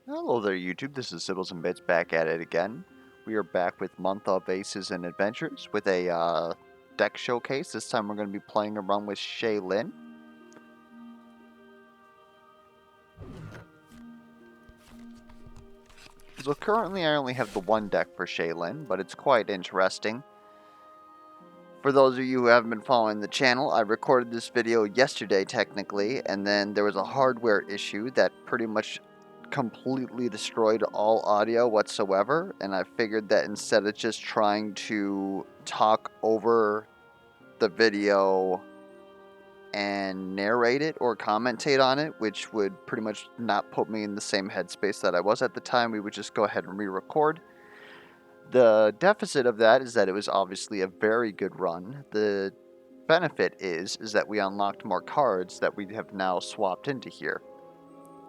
Hello there YouTube, this is Sibbles and Bits back at it again. We are back with Month of Aces and Adventures with a deck showcase. This time we're going to be playing around with Shae Linn. So currently I only have the one deck for Shae Linn, but it's quite interesting. For those of you who haven't been following the channel, I recorded this video yesterday technically, and then there was a hardware issue that pretty much completely destroyed all audio whatsoever, and I figured that instead of just trying to talk over the video and narrate it or commentate on it, which would pretty much not put me in the same headspace that I was at the time, we would just go ahead and re-record. The deficit of that is that it was obviously a very good run. The benefit is that we unlocked more cards that we have now swapped into here.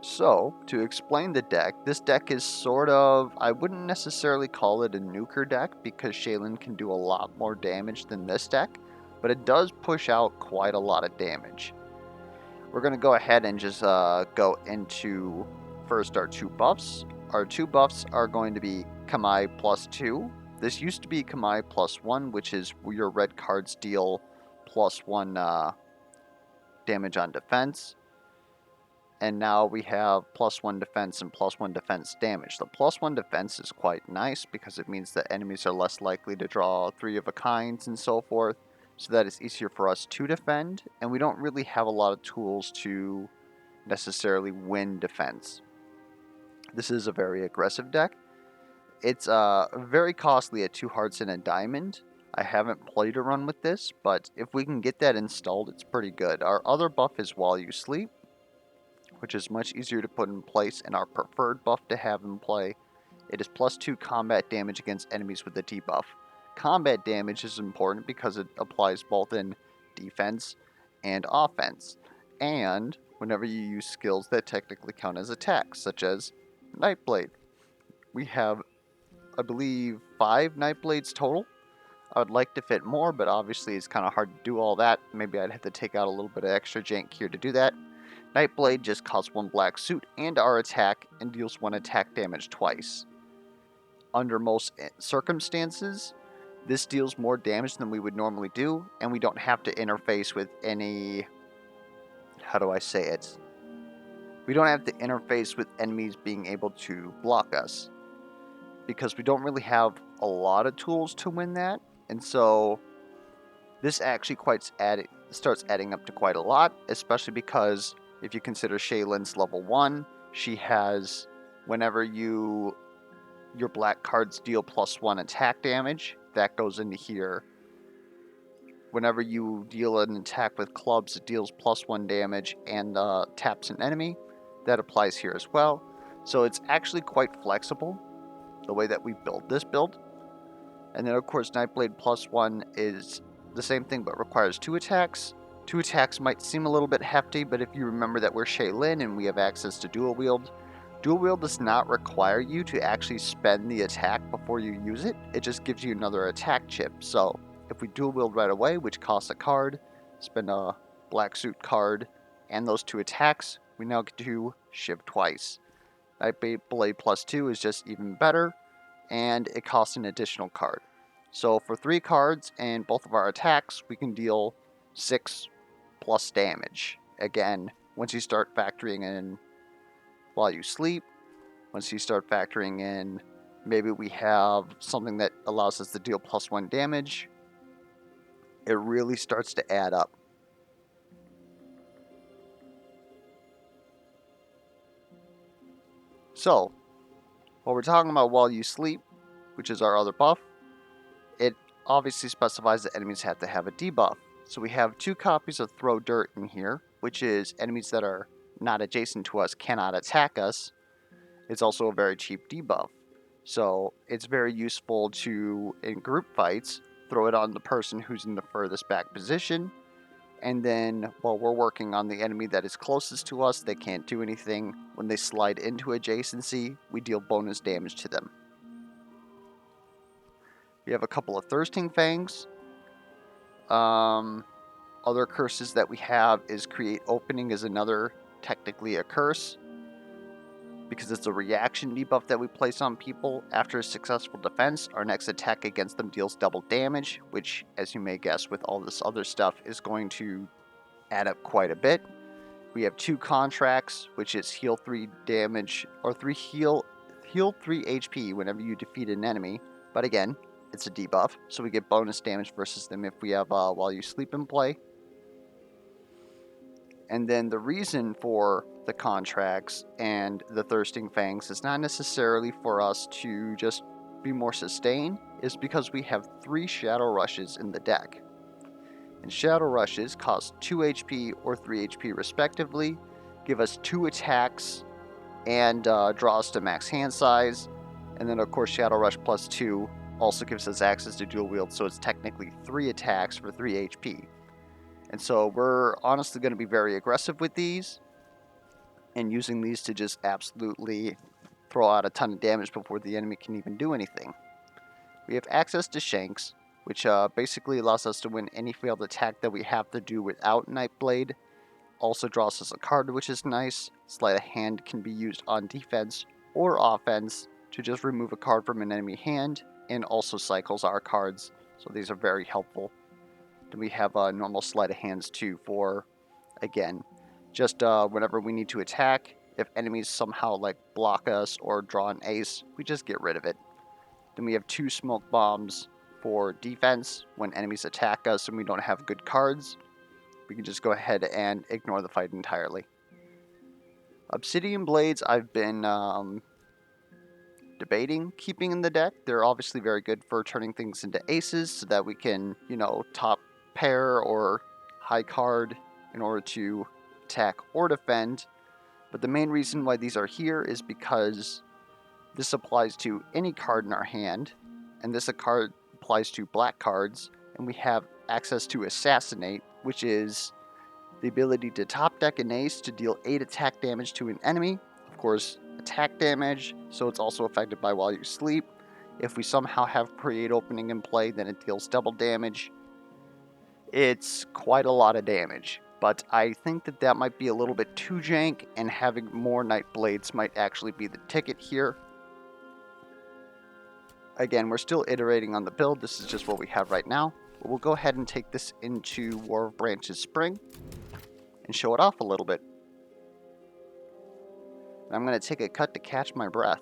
So, to explain the deck, this deck is sort of, I wouldn't necessarily call it a nuker deck because Shae Linn can do a lot more damage than this deck, but it does push out quite a lot of damage. We're going to go ahead and just go into first our two buffs. Our two buffs are going to be Kamae +2. This used to be Kamae +1, which is your red cards deal +1 damage on defense. And now we have +1 defense and +1 defense damage. The +1 defense is quite nice because it means that enemies are less likely to draw 3 of a kinds and so forth, so that it's easier for us to defend, and we don't really have a lot of tools to necessarily win defense. This is a very aggressive deck. It's very costly at 2 hearts and a diamond. I haven't played a run with this, but if we can get that installed, it's pretty good. Our other buff is While You Sleep, which is much easier to put in place and our preferred buff to have in play. It is +2 combat damage against enemies with a debuff. Combat damage is important because it applies both in defense and offense, and whenever you use skills that technically count as attacks, such as Nightblade. We have, I believe, 5 Nightblades total. I would like to fit more, but obviously it's kind of hard to do all that. Maybe I'd have to take out a little bit of extra jank here to do that. Nightblade just costs 1 black suit and our attack and deals 1 attack damage twice. Under most circumstances, this deals more damage than we would normally do, and we don't have to interface with any... how do I say it? We don't have to interface with enemies being able to block us, because we don't really have a lot of tools to win that, and so this actually starts adding up to quite a lot, especially because if you consider Shae Linn's level 1, she has, whenever your black cards deal +1 attack damage, that goes into here. Whenever you deal an attack with clubs, it deals +1 damage and taps an enemy. That applies here as well. So it's actually quite flexible, the way that we build this build. And then of course Nightblade +1 is the same thing but requires 2 attacks. 2 attacks might seem a little bit hefty, but if you remember that we're Shae Linn and we have access to dual wield does not require you to actually spend the attack before you use it. It just gives you another attack chip. So if we dual wield right away, which costs a card, spend a black suit card, and those 2 attacks, we now get to shiv twice. Nightblade +2 is just even better, and it costs an additional card. So for 3 cards and both of our attacks, we can deal 6 plus damage. Again, once you start factoring in While You Sleep, once you start factoring in maybe we have something that allows us to deal +1 damage, it really starts to add up. So, while we're talking about While You Sleep, which is our other buff, it obviously specifies that enemies have to have a debuff. So we have 2 copies of Throw Dirt in here, which is enemies that are not adjacent to us cannot attack us. It's also a very cheap debuff. So it's very useful to, in group fights, throw it on the person who's in the furthest back position, and then while we're working on the enemy that is closest to us, they can't do anything. When they slide into adjacency, we deal bonus damage to them. We have a couple of Thirsting Fangs. Other curses that we have is Create Opening is another, technically a curse, because it's a reaction debuff that we place on people. After a successful defense, our next attack against them deals double damage, which, as you may guess with all this other stuff, is going to add up quite a bit. We have 2 contracts, which is heal 3 damage, or 3 heal 3 HP whenever you defeat an enemy, but again, it's a debuff, so we get bonus damage versus them if we have while you sleep in play. And then the reason for the contracts and the Thirsting Fangs is not necessarily for us to just be more sustained, is because we have 3 Shadow Rushes in the deck. And Shadow Rushes cost 2 HP or 3 HP respectively, give us 2 attacks, and draw us to max hand size. And then of course Shadow Rush plus 2 also gives us access to dual wield, so it's technically 3 attacks for 3 HP. And so we're honestly going to be very aggressive with these, and using these to just absolutely throw out a ton of damage before the enemy can even do anything. We have access to Shanks, which basically allows us to win any failed attack that we have to do without Nightblade. Also draws us a card, which is nice. Sleight of Hand can be used on defense or offense to just remove a card from an enemy hand, and also cycles our cards, so these are very helpful. Then we have normal Sleight of Hands too for, again, just whenever we need to attack. If enemies somehow like block us or draw an ace, we just get rid of it. Then we have 2 Smoke Bombs for defense. When enemies attack us and we don't have good cards, we can just go ahead and ignore the fight entirely. Obsidian Blades I've been debating keeping in the deck. They're obviously very good for turning things into aces so that we can, top pair or high card in order to attack or defend. But the main reason why these are here is because this applies to any card in our hand, and this card applies to black cards, and we have access to Assassinate, which is the ability to top deck an ace to deal 8 attack damage to an enemy. Of course, attack damage, so it's also affected by while you sleep. If we somehow have Create Opening in play, then it deals double damage. It's quite a lot of damage, but I think that might be a little bit too jank, and having more Night Blades might actually be the ticket here. Again, we're still iterating on the build. This is just what we have right now. But we'll go ahead and take this into War of Branches Spring and show it off a little bit. And I'm going to take a cut to catch my breath.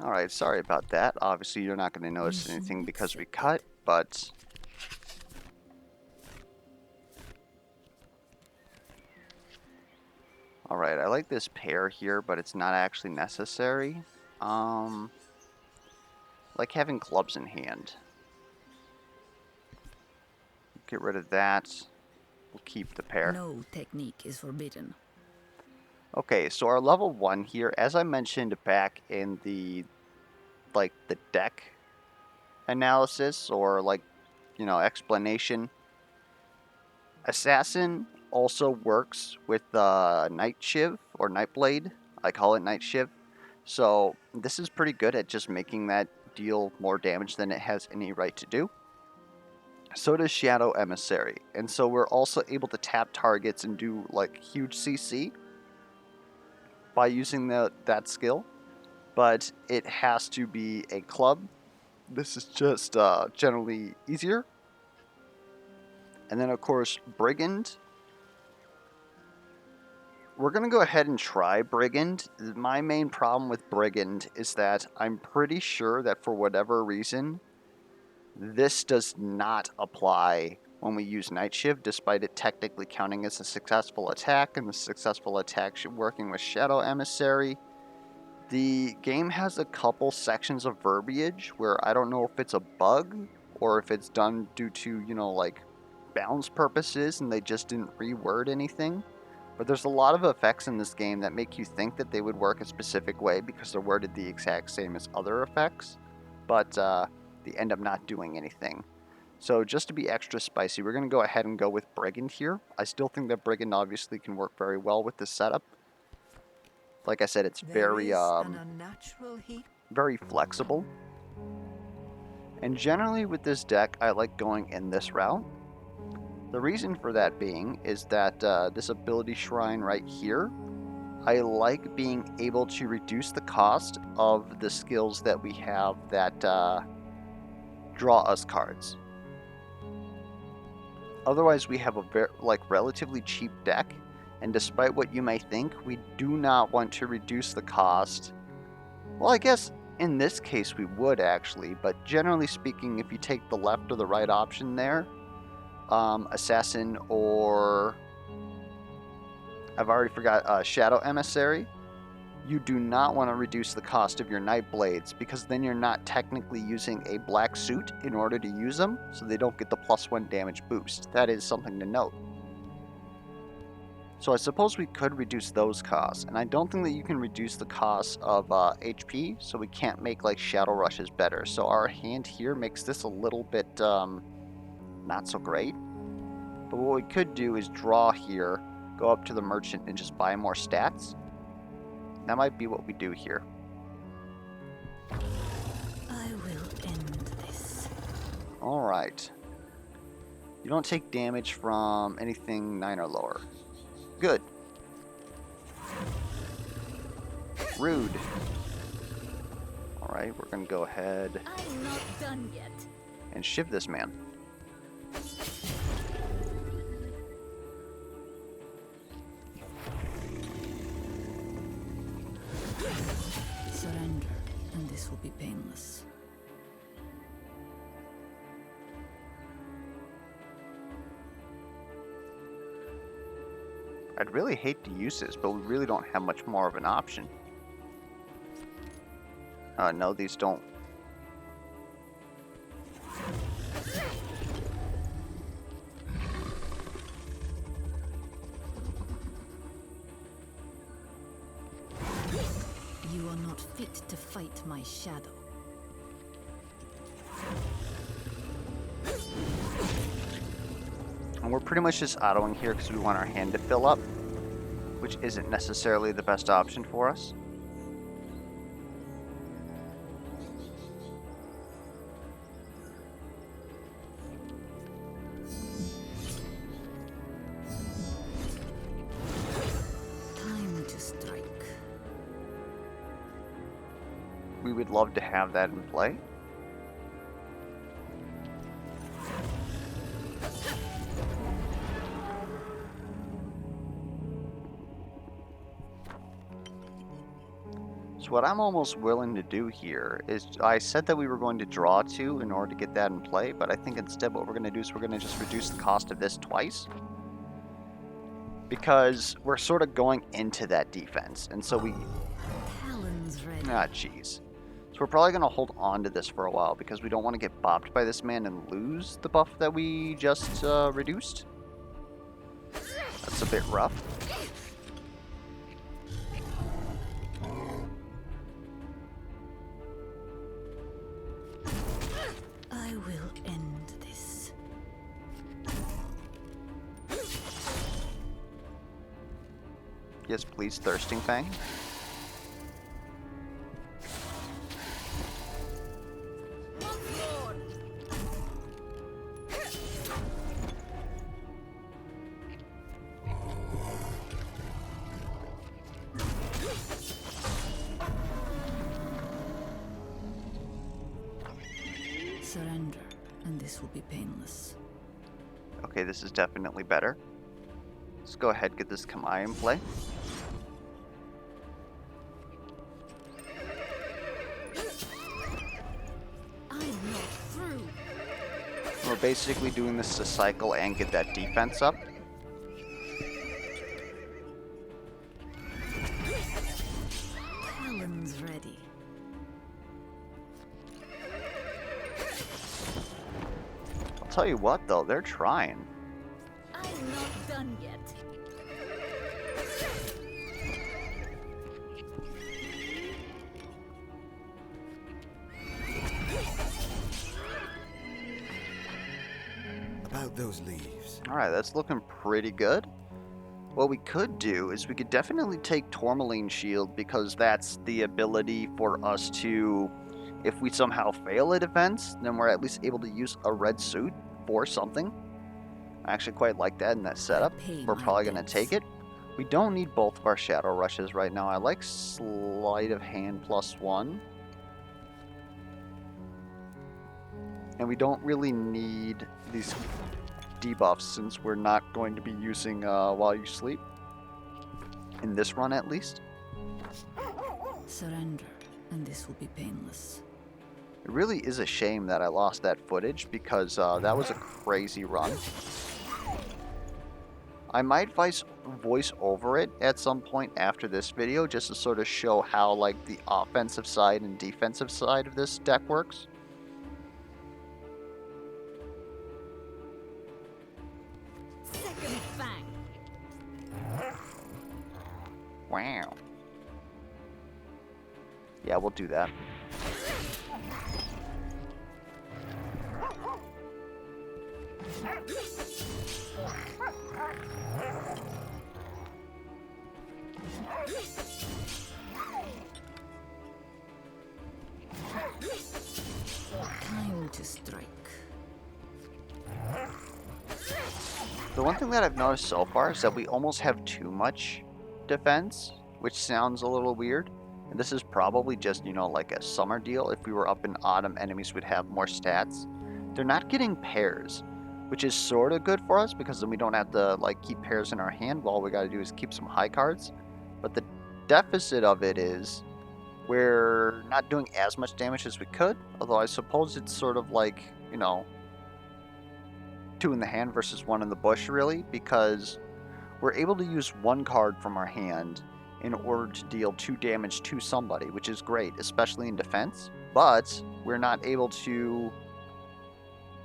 Alright, sorry about that. Obviously, you're not going to notice anything because we cut, but alright, I like this pair here, but it's not actually necessary. Like having clubs in hand. Get rid of that. We'll keep the pair. No technique is forbidden. Okay, so our level 1 here, as I mentioned back in the deck analysis or explanation, Assassin also works with Night Shiv or Nightblade. I call it Night Shiv. So this is pretty good at just making that deal more damage than it has any right to do. So does Shadow Emissary, and so we're also able to tap targets and do huge CC by using that skill, but it has to be a club. This is just generally easier. And then of course Brigand. We're going to go ahead and try Brigand. My main problem with Brigand is that I'm pretty sure that for whatever reason, this does not apply when we use Night Shift, despite it technically counting as a successful attack, and the successful attack working with Shadow Emissary. The game has a couple sections of verbiage where I don't know if it's a bug or if it's done due to, balance purposes and they just didn't reword anything. But there's a lot of effects in this game that make you think that they would work a specific way because they're worded the exact same as other effects, but they end up not doing anything. So just to be extra spicy, we're going to go ahead and go with Brigand here. I still think that Brigand obviously can work very well with this setup. Like I said, it's very flexible. And generally with this deck, I like going in this route. The reason for that being is that this ability shrine right here I like being able to reduce the cost of the skills that we have that draw us cards. Otherwise, we have a relatively cheap deck, and despite what you may think, we do not want to reduce the cost. Well, I guess in this case we would actually, but generally speaking, if you take the left or the right option there, Assassin or I've already forgot Shadow Emissary, you do not want to reduce the cost of your Night Blades because then you're not technically using a black suit in order to use them, so they don't get the +1 damage boost. That is something to note. So I suppose we could reduce those costs, and I don't think that you can reduce the cost of HP, so we can't make like Shadow Rushes better. So our hand here makes this a little bit not so great. But what we could do is draw here, go up to the merchant and just buy more stats. That might be what we do here. I will end this. Alright. You don't take damage from anything 9 or lower. Good. Rude. Alright, we're going to go ahead I'm not done yet. and shiv this man. Surrender, and this will be painless. I'd really hate to use this, but we really don't have much more of an option. No, these don't. You are not fit to fight my shadow. And we're pretty much just autoing here because we want our hand to fill up, which isn't necessarily the best option for us. Time to strike. We would love to have that in play. So what I'm almost willing to do here is, I said that we were going to draw 2 in order to get that in play, but I think instead what we're going to do is we're going to just reduce the cost of this twice. Because we're sort of going into that defense, and so we... Talon's ready. Ah, jeez. So we're probably going to hold on to this for a while because we don't want to get bopped by this man and lose the buff that we just reduced. That's a bit rough. I will end this. Yes, please, Thirsting Fang. Surrender, and this will be painless. Okay, this is definitely better. Let's go ahead and get this Kamai in play. I'm not through. We're basically doing this to cycle and get that defense up. Talon's ready. I'll tell you what, though, they're trying. I'm not done yet. About those leaves. Alright, that's looking pretty good. What we could do is we could definitely take Tourmaline Shield because that's the ability for us to, if we somehow fail a defense, then we're at least able to use a red suit for something. I actually quite like that in that setup. We're probably going to take it. We don't need both of our Shadow Rushes right now. I like Sleight of Hand +1. And we don't really need these debuffs since we're not going to be using While You Sleep. In this run, at least. Surrender, and this will be painless. It really is a shame that I lost that footage because that was a crazy run. I might voice over it at some point after this video just to sort of show how like the offensive side and defensive side of this deck works. Second fang. Wow. Yeah, we'll do that. Time to strike. The one thing that I've noticed so far is that we almost have too much defense, which sounds a little weird. And this is probably just, you know, like a summer deal. If we were up in autumn, enemies would have more stats. They're not getting pairs, which is sort of good for us because then we don't have to like keep pairs in our hand. All we got to do is keep some high cards. But the deficit of it is we're not doing as much damage as we could. Although I suppose it's sort of like, you know, 2 in the hand versus 1 in the bush really, because we're able to use 1 card from our hand in order to deal 2 damage to somebody, which is great, especially in defense. But we're not able to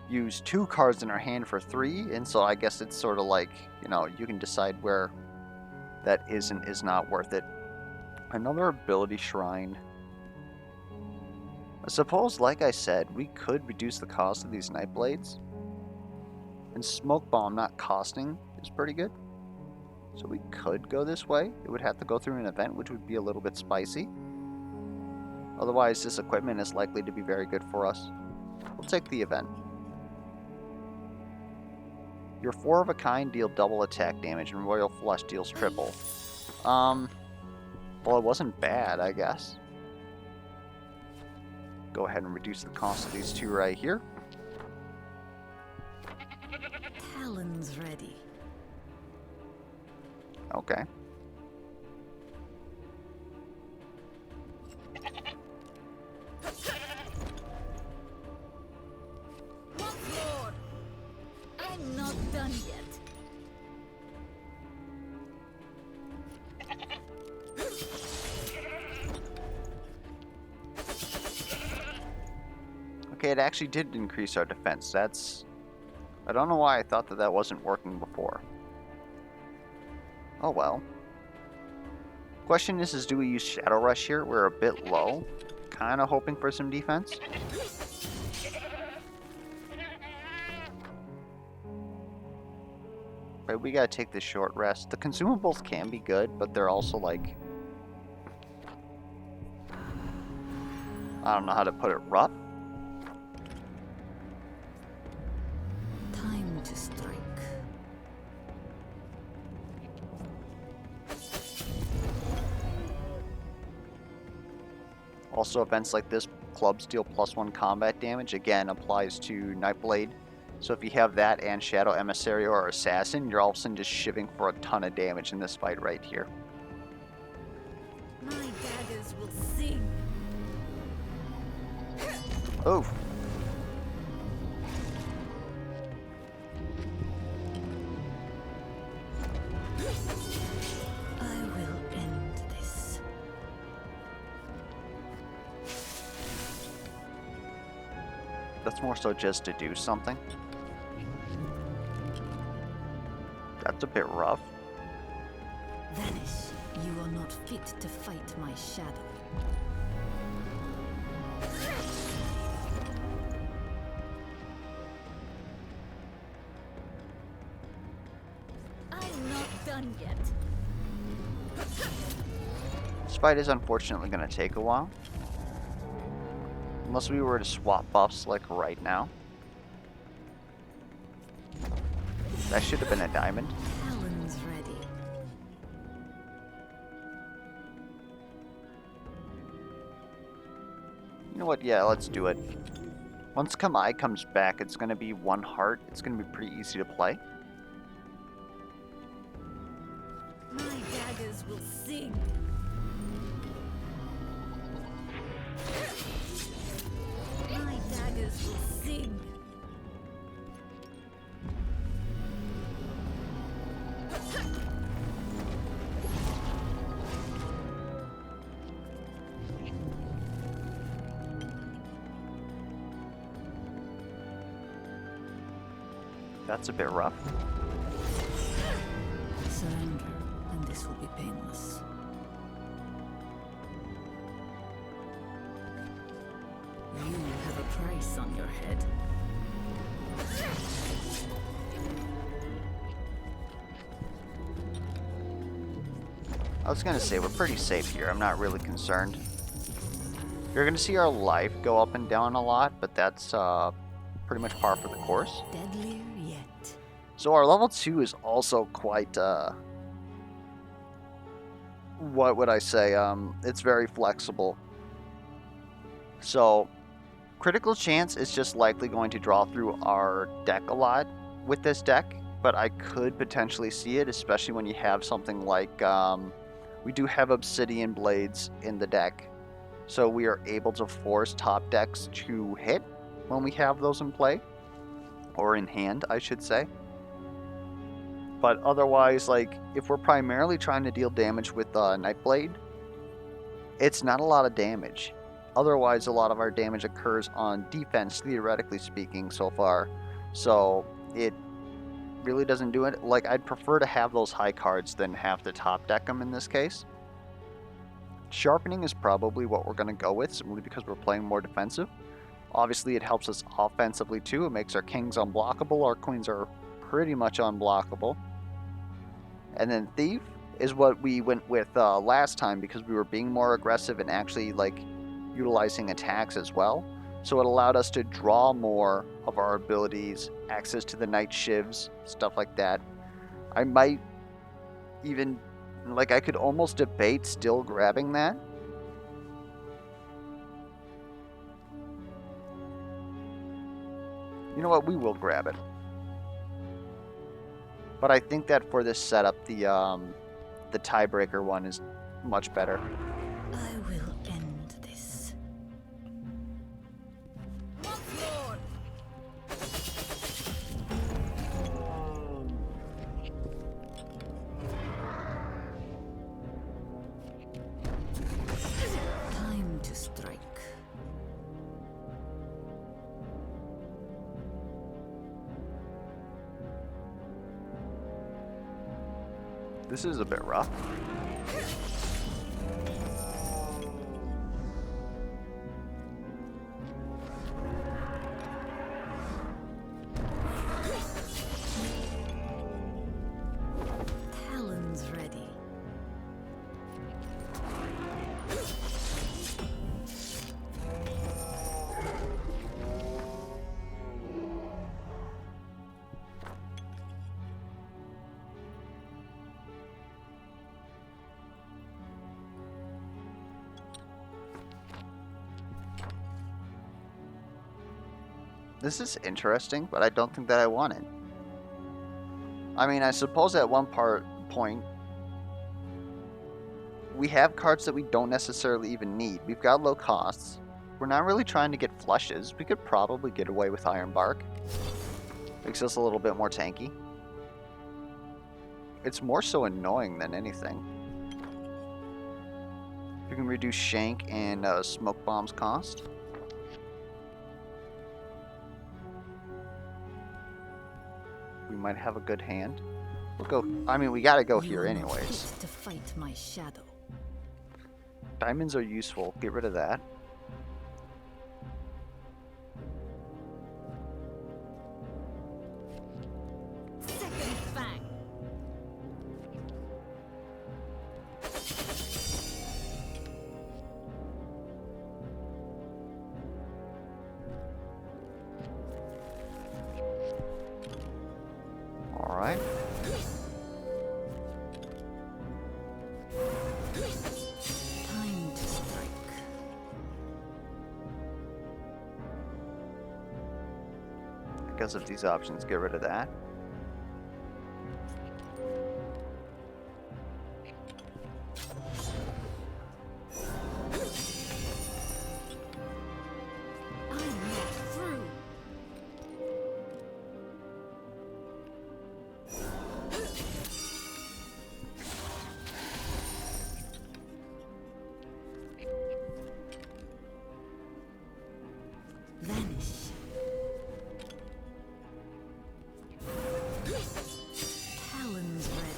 use 2 cards in our hand for 3, and so I guess it's sort of like, you know, you can decide where that is and is not worth it. Another ability shrine. I suppose, like I said, we could reduce the cost of these Night Blades. And Smoke Bomb not costing is pretty good. So we could go this way. It would have to go through an event, which would be a little bit spicy. Otherwise, this equipment is likely to be very good for us. We'll take the event. Your 4 of a kind deal double attack damage, and Royal Flush deals triple. Well, it wasn't bad, I guess. Go ahead and reduce the cost of these 2 right here. Talon's ready. Okay. Once more. I'm not done yet. Okay, it actually did increase our defense. That's... I don't know why I thought that that wasn't working before. Oh well. Question is do we use Shadow Rush here? We're a bit low. Kind of hoping for some defense. Right, we gotta take this short rest. The consumables can be good, but they're also like... I don't know how to put it, rough? Time to strike. Also, events like this, clubs deal +1 combat damage. Again, applies to Nightblade. So if you have that and Shadow Emissary or Assassin, you're all of a sudden just shivving for a ton of damage in this fight right here. My daggers will sing. Oof. I will end this. That's more so just to do something. That's a bit rough. Vanish. You are not fit to fight my shadow. I'm not done yet. This fight is unfortunately going to take a while. Unless we were to swap buffs like right now. That should have been a diamond. Talon's ready. know what? Yeah, let's do it. Once Kamai comes back, it's going to be 1 heart. It's going to be pretty easy to play. My daggers will sing. My daggers will sing. That's a bit rough. Surrender, and this will be painless. You have a price on your head. I was going to say, we're pretty safe here. I'm not really concerned. You're going to see our life go up and down a lot, but that's pretty much par for the course. Deadlier yet. So our level 2 is also quite, what would I say? It's very flexible. So critical chance is just likely going to draw through our deck a lot with this deck, but I could potentially see it, especially when you have something like, we do have Obsidian Blades in the deck, so we are able to force top decks to hit when we have those in play, or in hand, I should say. But otherwise, like, if we're primarily trying to deal damage with Nightblade, it's not a lot of damage. Otherwise, a lot of our damage occurs on defense, theoretically speaking, so far. So it really doesn't do it. Like, I'd prefer to have those high cards than have to top deck them in this case. Sharpening is probably what we're going to go with, simply because we're playing more defensive. Obviously, it helps us offensively too. It makes our kings unblockable. Our queens are pretty much unblockable. And then Thief is what we went with last time, because we were being more aggressive and actually like utilizing attacks as well. So it allowed us to draw more of our abilities, access to the night shivs, stuff like that. I might even, like, I could almost debate still grabbing that. You know what, we will grab it. But I think that for this setup, the tiebreaker one is much better. I will end this. Lord. Time to strike. This is a bit rough. Talons ready. This is interesting, but I don't think that I want it. I mean, I suppose at one point, we have cards that we don't necessarily even need. We've got low costs. We're not really trying to get flushes. We could probably get away with Iron Bark. Makes us a little bit more tanky. It's more so annoying than anything. We can reduce Shank and Smoke Bomb's cost. We might have a good hand. We'll go. I mean, we gotta go here anyways. To fight my shadow. Diamonds are useful. Get rid of that. Second fang. All right. Time to strike. because of these options. Get rid of that. Vanish. Talon's ready.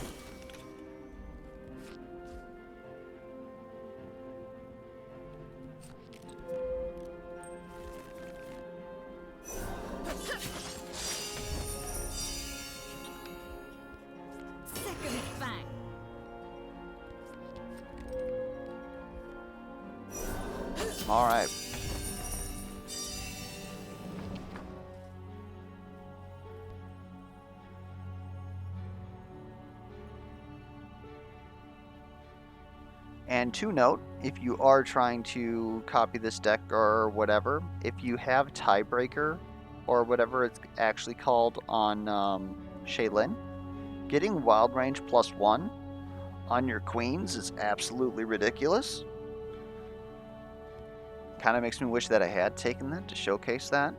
Second fang. All right. And to note, if you are trying to copy this deck or whatever, if you have Tiebreaker or whatever it's actually called on Shae Linn, getting Wild Range +1 on your queens is absolutely ridiculous. Kind of makes me wish that I had taken that to showcase that.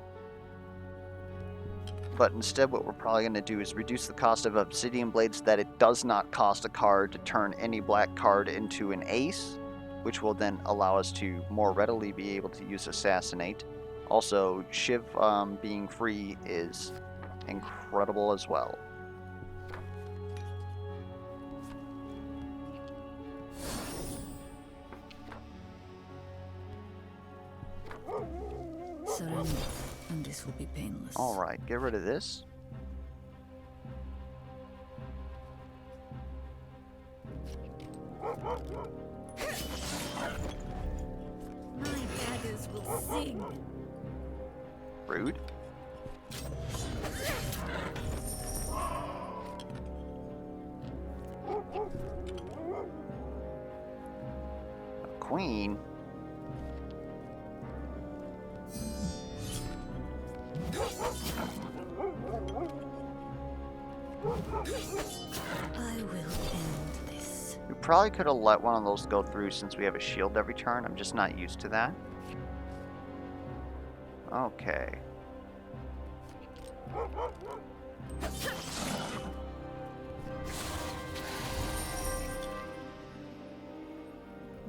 But instead what we're probably going to do is reduce the cost of Obsidian Blade so that it does not cost a card to turn any black card into an ace, which will then allow us to more readily be able to use Assassinate. Also, Shiv being free is incredible as well. Surrender, and this will be painless. Alright, get rid of this. My daggers will sing. Rude. A queen. I will end this. We probably could have let one of those go through since we have a shield every turn. I'm just not used to that. Okay.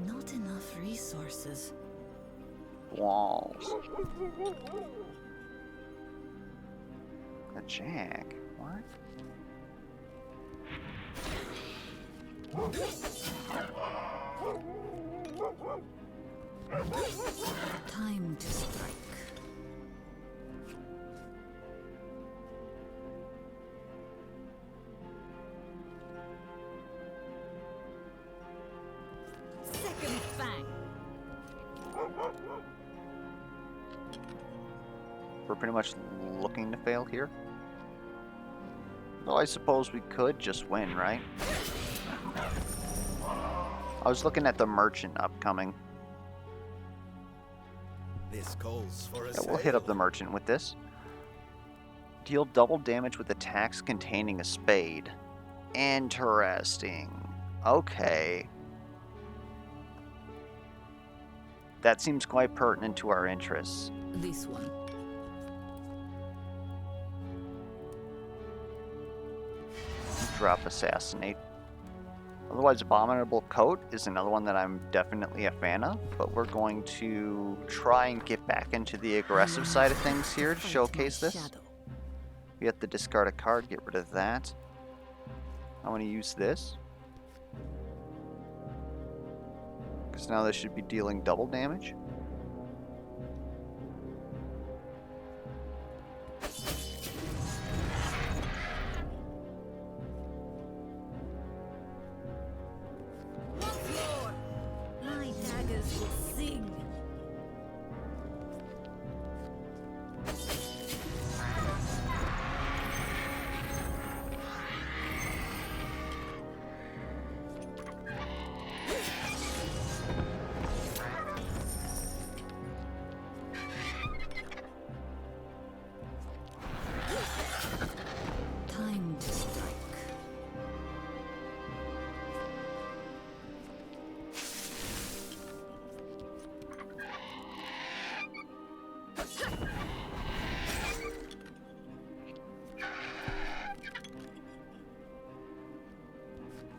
Not enough resources. Walls. A jack. What? Time to strike. Second fang. We're pretty much looking to fail here. Though I suppose we could just win, right? I was looking at the merchant upcoming. This calls for a Yeah, we'll hit up the merchant with this. Deal double damage with attacks containing a spade. Interesting. Okay. That seems quite pertinent to our interests. This one. Drop Assassinate. Otherwise, Abominable Coat is another one that I'm definitely a fan of, but we're going to try and get back into the aggressive side of things here to showcase this. We have to discard a card, get rid of that. I want to use this, because now this should be dealing double damage. My daggers will sing.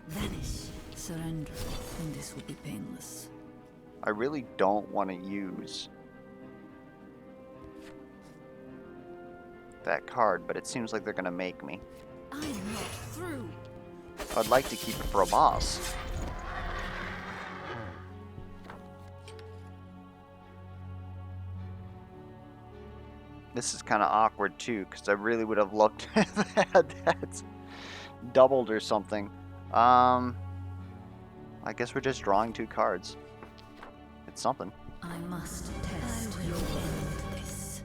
Vanish. Surrender, and this will be painless. I really don't want to use that card, but it seems like they're going to make me. I'm not through. I'd like to keep it for a boss. This is kind of awkward too, because I really would have looked at that doubled or something. I guess we're just drawing 2 cards. It's something. I must test your end this.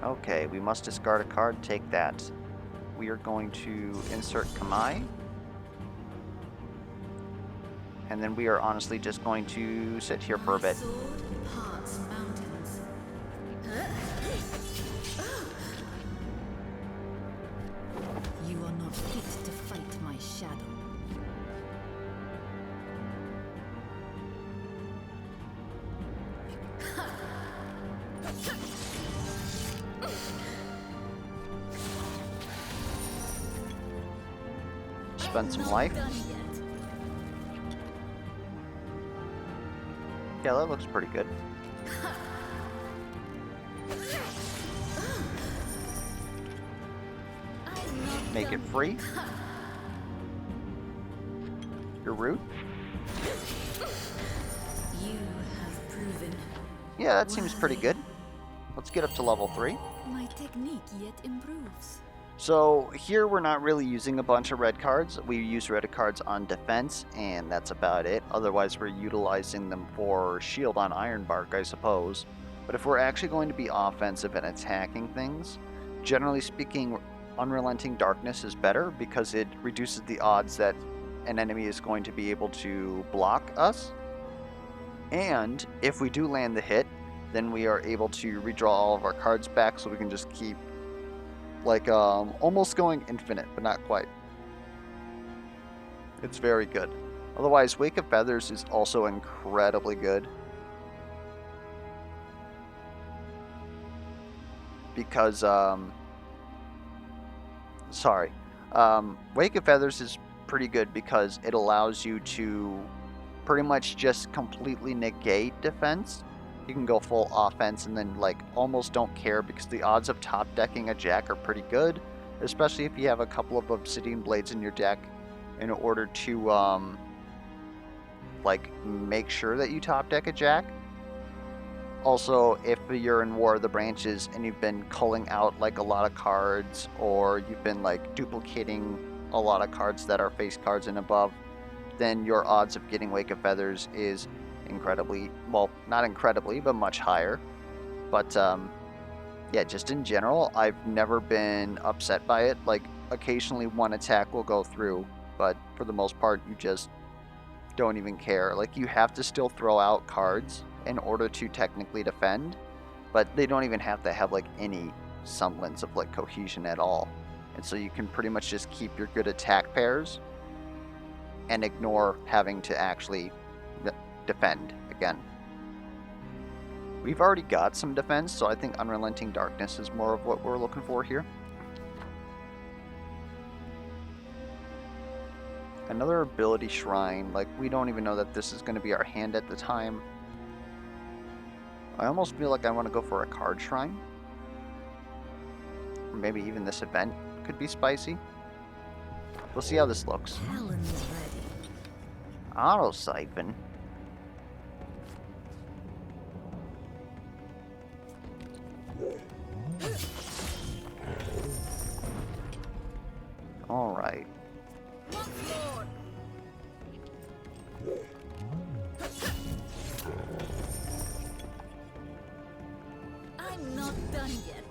Okay, we must discard a card. Take that. We are going to insert Kamai. And then we are honestly just going to sit here for a bit. Sword parts mountains. You are not fit to fight my shadow. Spend some life. Done yet. Yeah, that looks pretty good. Make it free. You're rude. You have proven Yeah, that seems pretty good. Let's get up to level 3. my technique yet improves. So here we're not really using a bunch of red cards. We use red cards on defense, and that's about it. Otherwise, we're utilizing them for shield on Ironbark, I suppose. But if we're actually going to be offensive and attacking things, generally speaking, Unrelenting Darkness is better because it reduces the odds that an enemy is going to be able to block us. And if we do land the hit, then we are able to redraw all of our cards back, so we can just keep like almost going infinite, but not quite. It's very good. Otherwise, Wake of Feathers is also incredibly good because Wake of Feathers is pretty good because it allows you to pretty much just completely negate defense. You can go full offense and then like almost don't care because the odds of top decking a jack are pretty good, especially if you have a couple of obsidian blades in your deck in order to like make sure that you top deck a jack. Also, if you're in War of the Branches and you've been culling out like a lot of cards, or you've been like duplicating a lot of cards that are face cards and above, then your odds of getting Wake of Feathers is incredibly, well, not incredibly, but much higher. But yeah, just in general, I've never been upset by it. Like, occasionally one attack will go through, but for the most part, you just don't even care. Like, you have to still throw out cards in order to technically defend, but they don't even have to have like any semblance of like cohesion at all. And so you can pretty much just keep your good attack pairs and ignore having to actually defend again. We've already got some defense, so I think Unrelenting Darkness is more of what we're looking for here. Another ability shrine, like we don't even know that this is going to be our hand at the time. I almost feel like I want to go for a card shrine. Or maybe even this event could be spicy. We'll see how this looks. Talon's ready. Auto Siphon. Alright. I'm not done yet.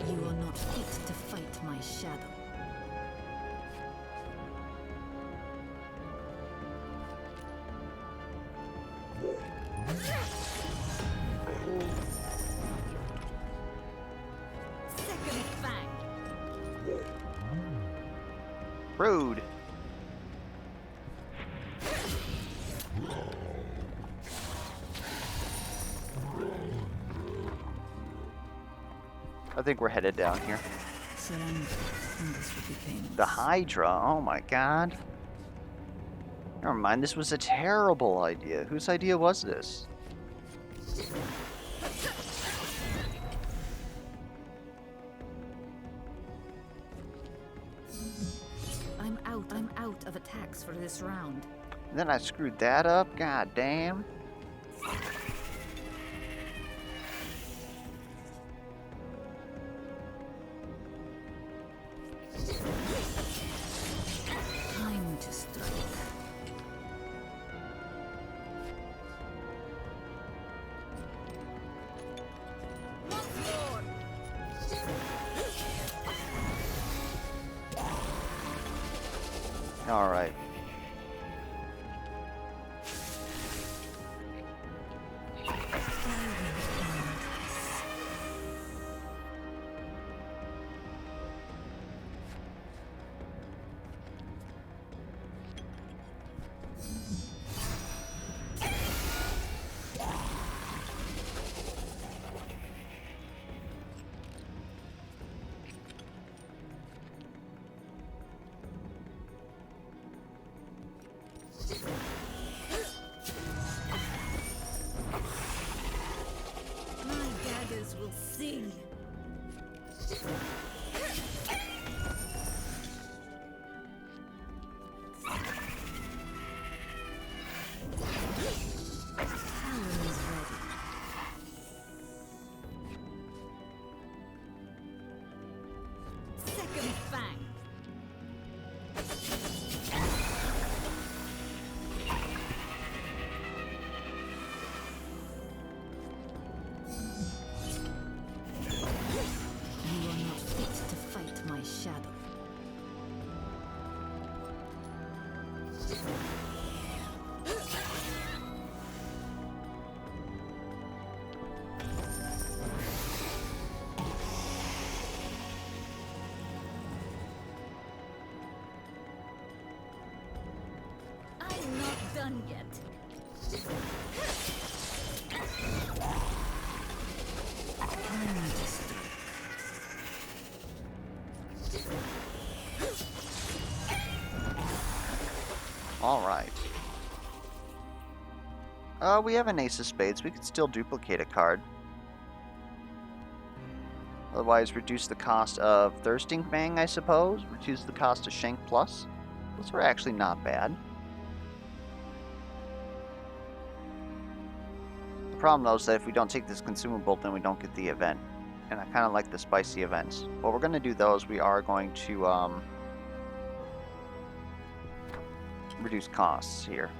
You are not fit to fight my shadow. Rude. I think we're headed down here. Surrender, and this will be painless. The Hydra, oh my god. Never mind, this was a terrible idea. Whose idea was this? I'm out of attacks for this round. And then I screwed that up? God damn. Time to strike. Alright. My daggers will sing. Talon is ready. Second fang. You are not fit to fight my shadow. I'm not done yet. Time to strike. Alright. We have an Ace of Spades. We could still duplicate a card. Otherwise, reduce the cost of Thirsting Fang, I suppose. Reduce the cost of Shank Plus. Those were actually not bad. The problem, though, is that if we don't take this consumable, then we don't get the event. And I kind of like the spicy events. What we're going to do, though, is we are going to reduce costs here.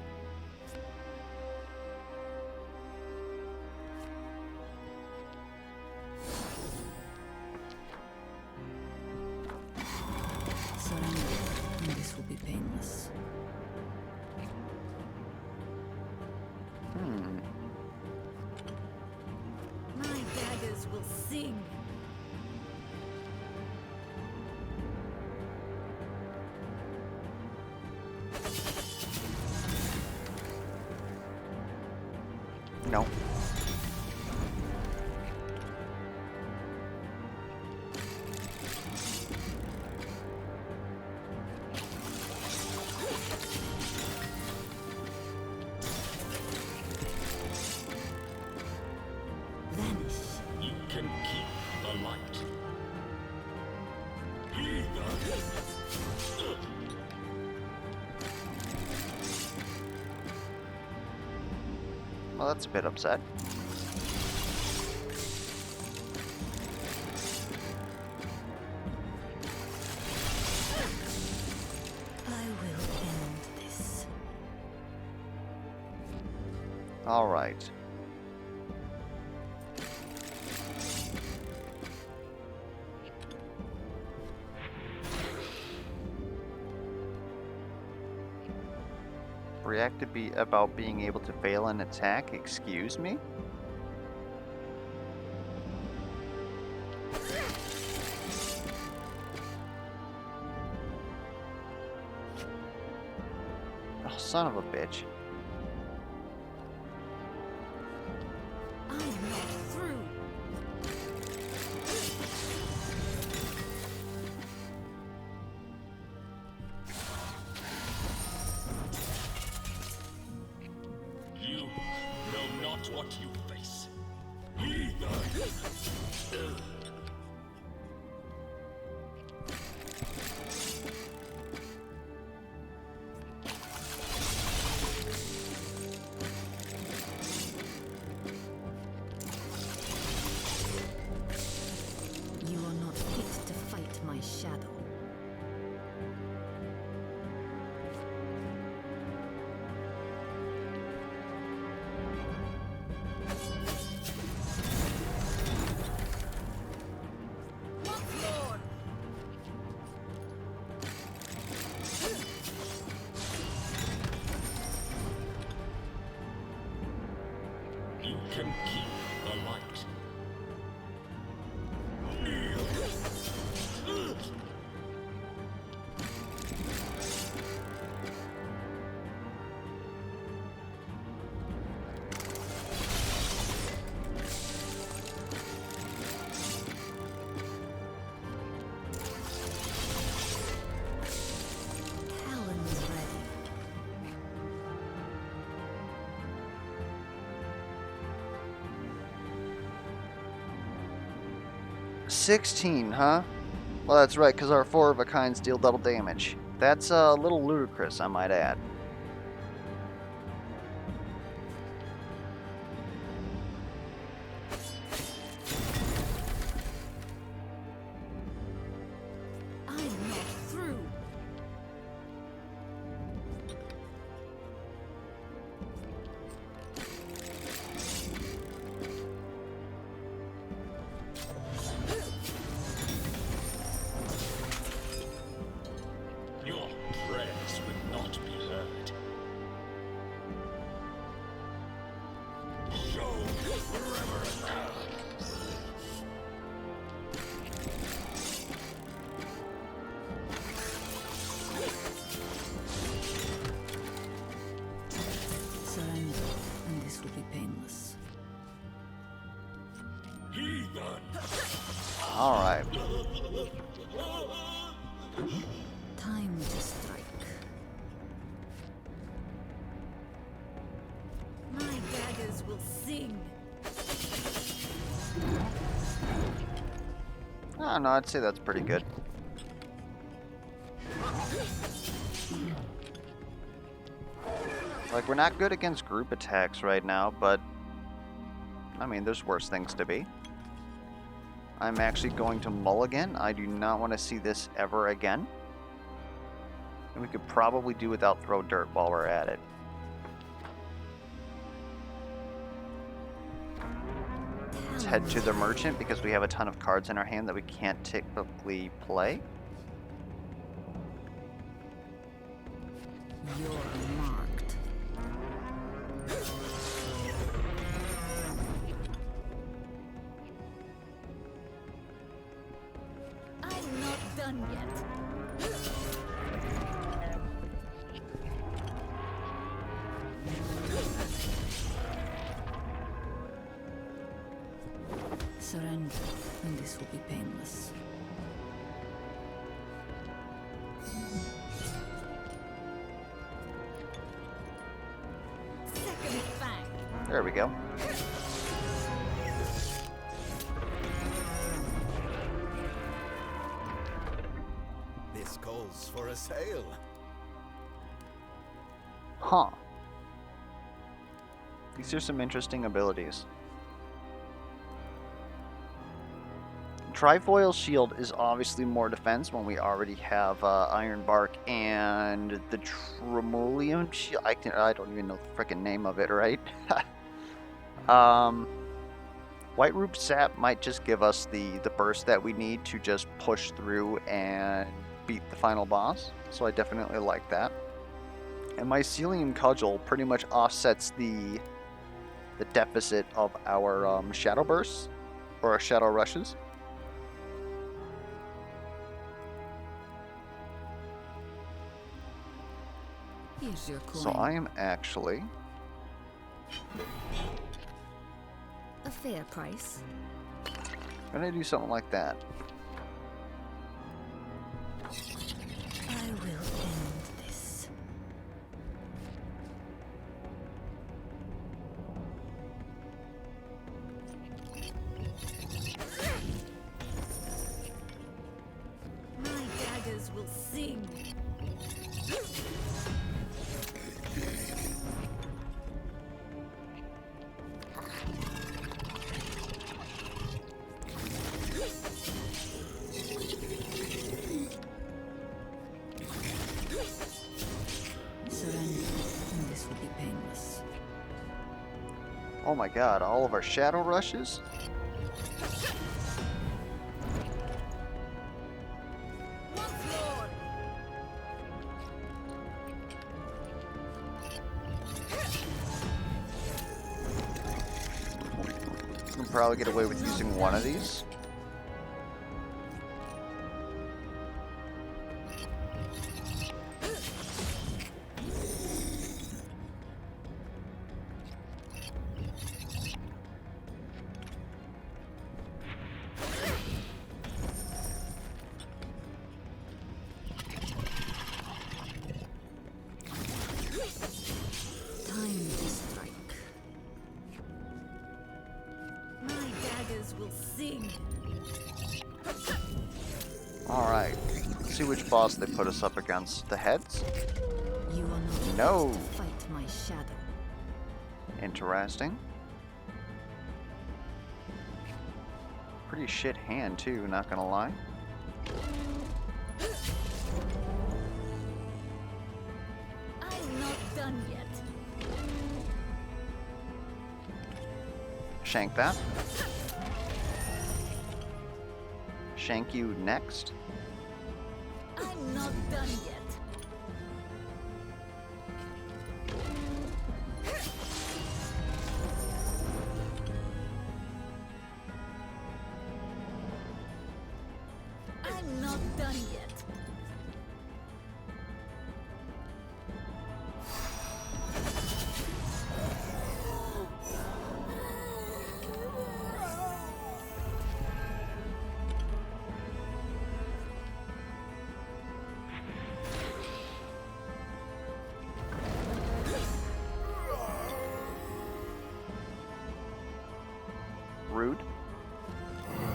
Surrender, and this will be painless. My daggers will sing. No. Vanish. You can keep the light. Well, that's a bit upset. I will end this. All right. React to be about being able to fail an attack. Excuse me? son of a bitch. I'm not through. You know not what you face. Heathen! You are not fit to fight my shadow. You can keep the light. Talon is ready. 16, huh? Well, that's right, because our 4 of a kinds deal double damage. That's a little ludicrous, I might add. I'm not through. Your prayers will not be heard. Show reverence. Surrender, and this will be painless. Heathen! Alright. Time to strike. My daggers will sing. I don't know, I'd say that's pretty good. Like, we're not good against group attacks right now, but I mean, there's worse things to be. I'm actually going to mulligan. I do not want to see this ever again. And we could probably do without throw dirt while we're at it. Let's head to the merchant because we have a ton of cards in our hand that we can't typically play. You're marked. I'm not done yet. Surrender, and this will be painless. Second fang. There we go. This calls for a sail. Huh. These are some interesting abilities. Trifoil Shield is obviously more defense when we already have Iron Bark and the Tremulium Shield. I don't even know the frickin' name of it, right? White Root Sap might just give us the burst that we need to just push through and beat the final boss. So I definitely like that. And Mycelium Cudgel pretty much offsets the deficit of our Shadow Bursts or our Shadow Rushes. Here Here's your coin. So I am actually... A fair price. gonna do something like that. I will end this. My daggers will sing. Surrender, and this will be painless. Oh my god, all of our shadow rushes? We can probably get away with using one of these. Time to strike. My daggers will sing. Alright, let's see which boss they put us up against. The heads? You are not No. fit to fight my shadow. Interesting. Pretty shit hand too, not gonna lie. I'm not done yet. Shank that. Shank you next. I'm not done yet. I'm not done yet. Rude.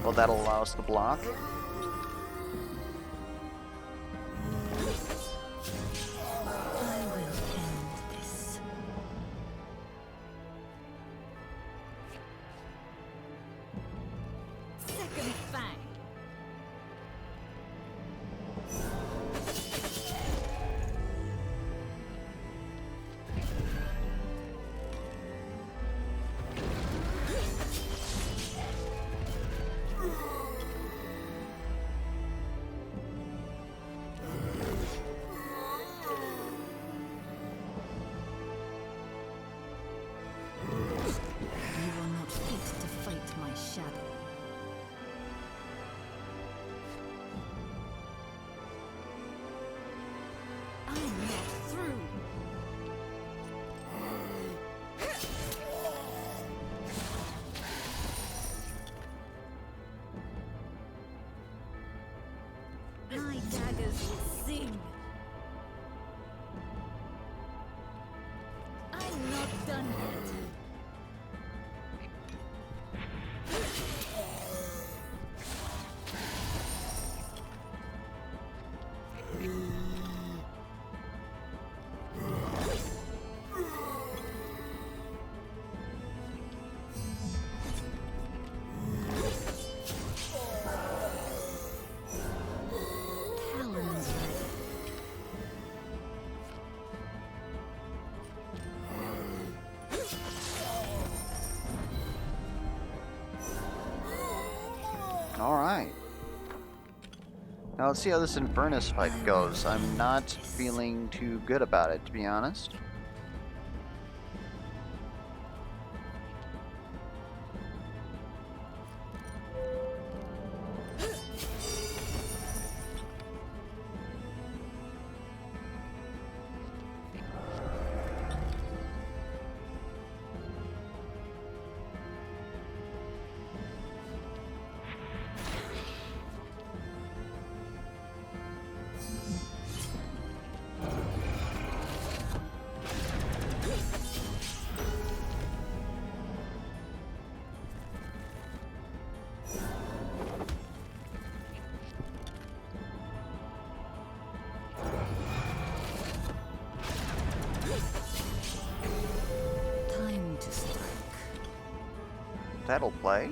Well, that'll allow us to block. I will end this. Second fang. You are not fit to fight my shadow. I'm not through. My daggers will sing. I'm not done yet. Talons ready. Alright. Now let's see how this Infernus fight goes. I'm not feeling too good about it, to be honest. That'll play.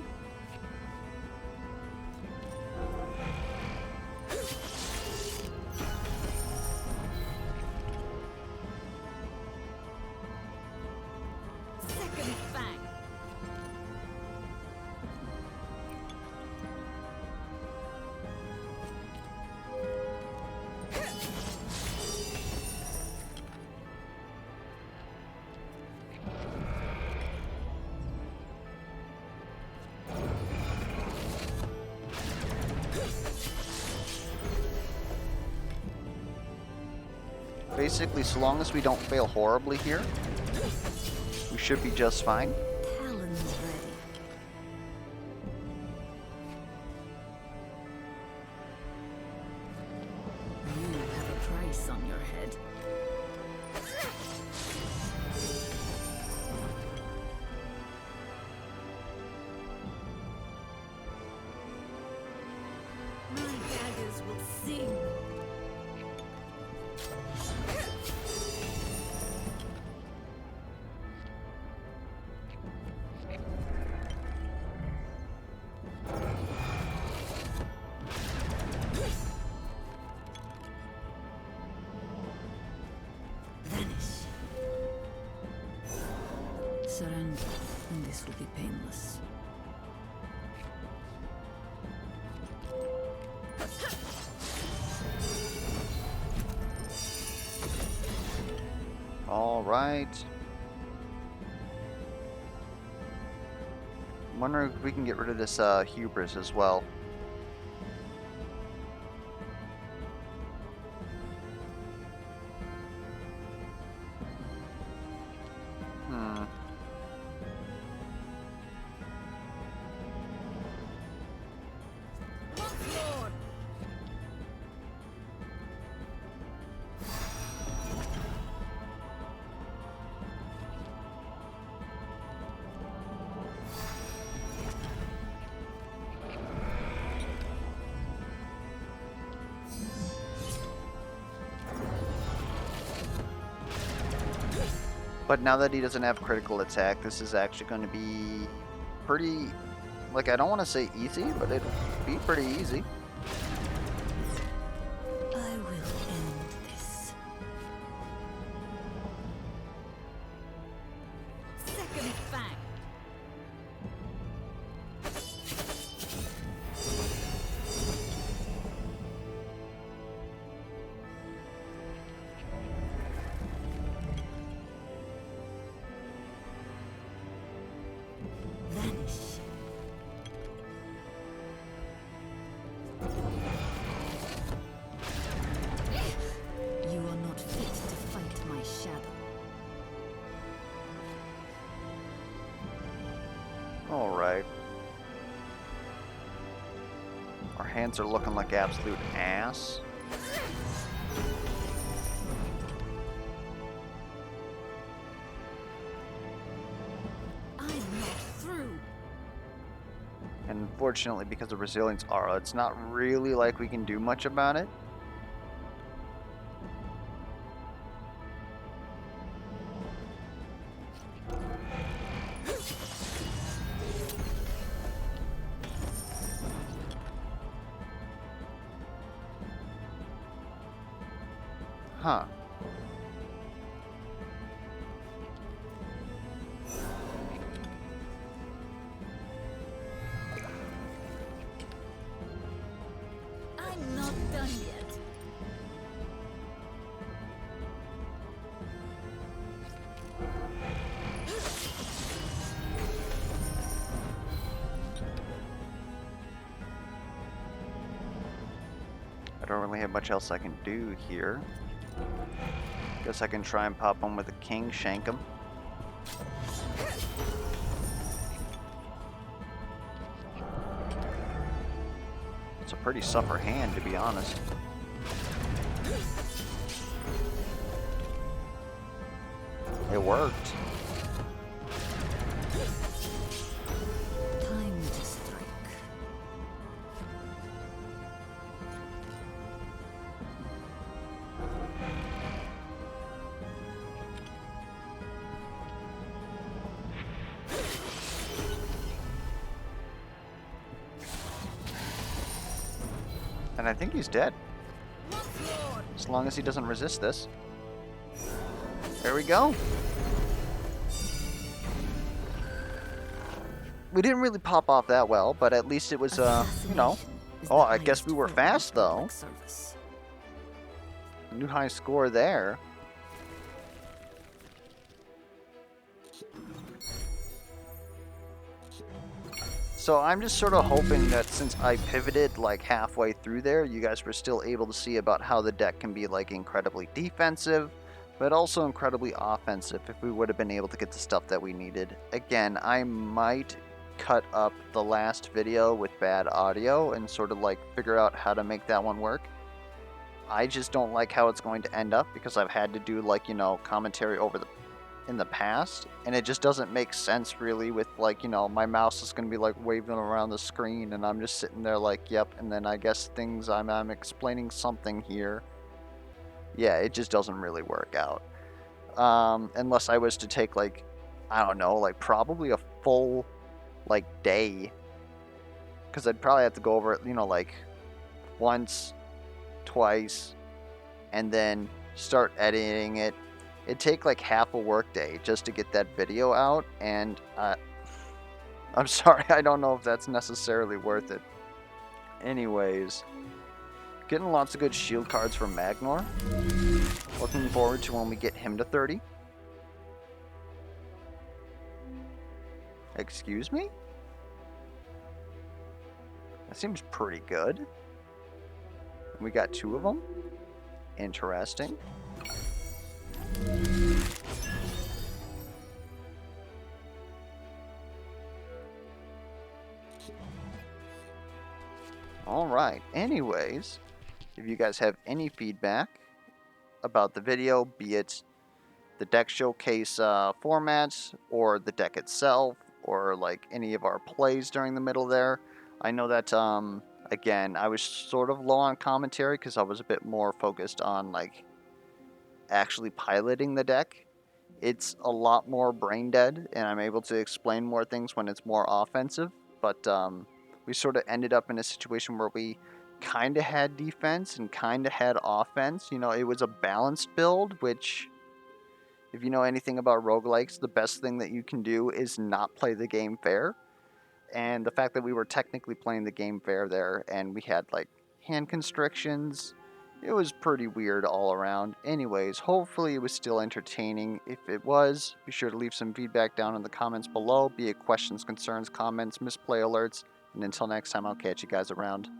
Second fang. Basically, so long as we don't fail horribly here, we should be just fine. Talon's ready. You have a price on your head. My daggers will sing. Vanish. Surrender, and this will be painless. All right. I'm wondering if we can get rid of this hubris as well. Lord. But now that he doesn't have critical attack, this is actually going to be pretty, like, I don't want to say easy, but it'll be pretty easy. I will end this. Second fang. Vanish. You are not fit to fight my shadow. Alright. Our hands are looking like absolute ass. I'm not through. And unfortunately, because of Resilience Aura, it's not really like we can do much about it. Huh. I'm not done yet. I don't really have much else I can do here. Guess I can try and pop him with a king, shank him. It's a pretty suffer hand, to be honest. It worked. Time to strike. And I think he's dead. As long as he doesn't resist this. There we go. We didn't really pop off that well, but at least it was, you know. Oh, I guess we were fast, though. New high score there. So I'm just sort of hoping that since I pivoted like halfway through there, you guys were still able to see about how the deck can be like incredibly defensive, but also incredibly offensive if we would have been able to get the stuff that we needed. Again, I might cut up the last video with bad audio and sort of like figure out how to make that one work. I just don't like how it's going to end up because I've had to do like, you know, commentary over in the past, and it just doesn't make sense really with like, you know, my mouse is going to be like waving around the screen and I'm just sitting there like, yep, and then I guess things I'm explaining something here. Yeah, it just doesn't really work out. Unless I was to take like, I don't know, like probably a full like day, because I'd probably have to go over it, you know, like once, twice, and then start editing it. It'd take like half a work day just to get that video out, and I'm sorry, I don't know if that's necessarily worth it. Anyways, getting lots of good shield cards from Magnor. Looking forward to when we get him to 30. Excuse me? That seems pretty good. We got 2 of them. Interesting. Alright, anyways, if you guys have any feedback about the video, be it the deck showcase formats, or the deck itself, or like any of our plays during the middle there, I know that, again, I was sort of low on commentary because I was a bit more focused on like actually piloting the deck. It's a lot more brain dead, and I'm able to explain more things when it's more offensive, but we sort of ended up in a situation where we kind of had defense and kind of had offense. You know, it was a balanced build, which, if you know anything about roguelikes, the best thing that you can do is not play the game fair. And the fact that we were technically playing the game fair there, and we had like hand constrictions, it was pretty weird all around. Anyways, hopefully it was still entertaining. If it was, be sure to leave some feedback down in the comments below, be it questions, concerns, comments, misplay alerts, and until next time, I'll catch you guys around.